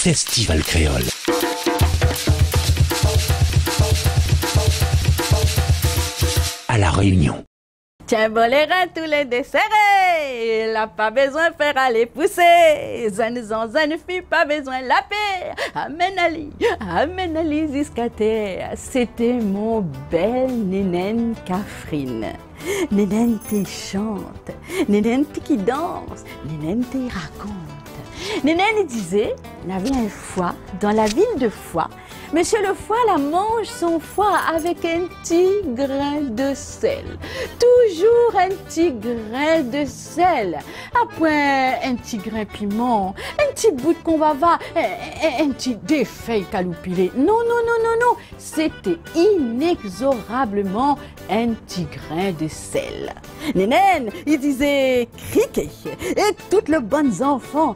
Festival créole. À La Réunion. Tiens bon les reins tous les desserrés, il n'a pas besoin de faire aller pousser. Zan fille pas besoin de la paix. Amen Ali Ziskate. C'était mon bel Nénène Catherine. Nénène qui chante, Nénène qui danse, Nénène qui raconte. Nénène disait, il y avait une fois, dans la ville de Foix, Monsieur le foie la mange son foie avec un petit grain de sel. Toujours un petit grain de sel. Après un petit grain piment, un petit bout de convava, un petit défeuille caloupilé. Non. C'était inexorablement un petit grain de sel. Nénène, il disait criquet. Et toutes les bonnes enfants,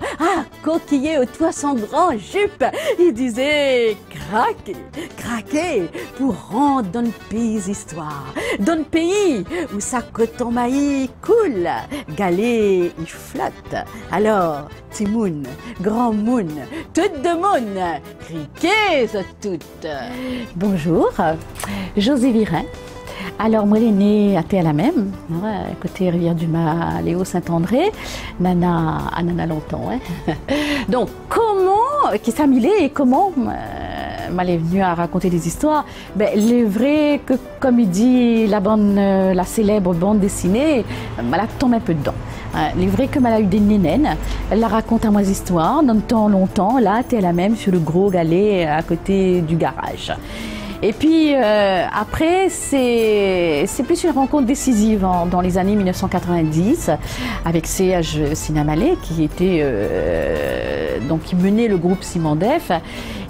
coquiller au toit sans grand jupe, il disait craquer pour rendre dans le pays histoire. Dans le pays où sa coton maïs coule, galet il flotte. Alors, petit moun, grand moun, toute de moun, criquez toutes. Bonjour, José Virin. Alors, moi, je suis née à Théa-la-Même, côté Rivière-du-Mât, Léo Saint-André, Nana longtemps. Donc, comment, qui s'amilé et comment m'allait venue à raconter des histoires? Il est vrai que, comme il dit la célèbre bande dessinée, elle a tombé un peu dedans. Il est vrai que elle a eu des nénènes, elle la raconte à moi des histoires, dans le temps longtemps, là, Théa-la-Même, sur le gros galet à côté du garage. Et puis après, c'est plus une rencontre décisive dans les années 1990 avec C.H. Sinamalé qui était donc qui menait le groupe Simandef.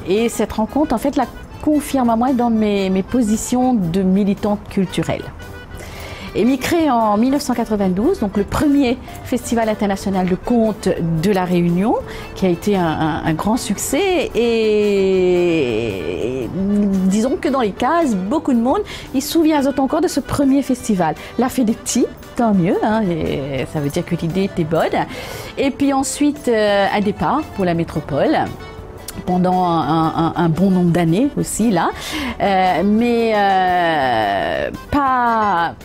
Et cette rencontre, en fait, la confirme à moi dans mes positions de militante culturelle. Et m'y crée en 1992, donc le premier festival international de contes de La Réunion, qui a été un grand succès. Et disons que dans les cases, beaucoup de monde, ils se souviennent encore de ce premier festival. L'a fait des petits, tant mieux, et ça veut dire que l'idée était bonne. Et puis ensuite, un départ pour la métropole. Pendant un bon nombre d'années aussi, là. Mais pas...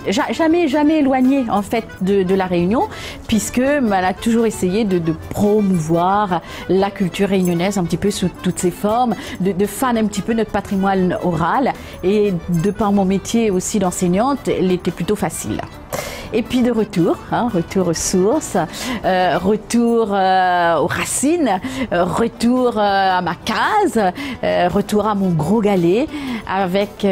Jamais éloigné en fait de La Réunion, puisque elle a toujours essayé de promouvoir la culture réunionnaise un petit peu sous toutes ses formes, de fan un petit peu notre patrimoine oral, et de par mon métier aussi d'enseignante, elle était plutôt facile. Et puis de retour aux sources, retour aux racines, retour à ma case, retour à mon gros galet, avec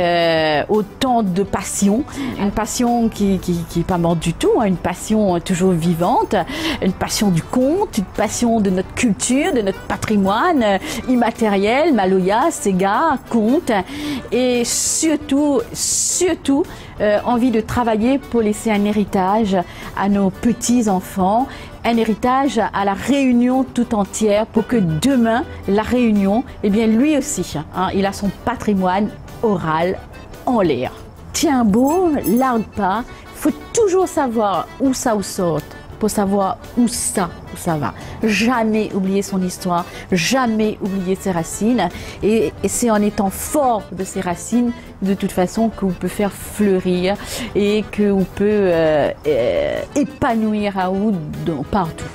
autant de passion, une passion qui est pas morte du tout, une passion toujours vivante, une passion du conte, une passion de notre culture, de notre patrimoine immatériel, Maloya, Sega, conte, et surtout envie de travailler pour laisser un héritage à nos petits-enfants, un héritage à la Réunion tout entière, pour que demain, la Réunion, eh bien lui aussi, il a son patrimoine oral en l'air. Tiens beau, largue pas, faut toujours savoir où ça sort, pour savoir où ça va. Jamais oublier son histoire, jamais oublier ses racines. Et c'est en étant fort de ses racines, de toute façon, qu'on peut faire fleurir et qu'on peut épanouir à partout.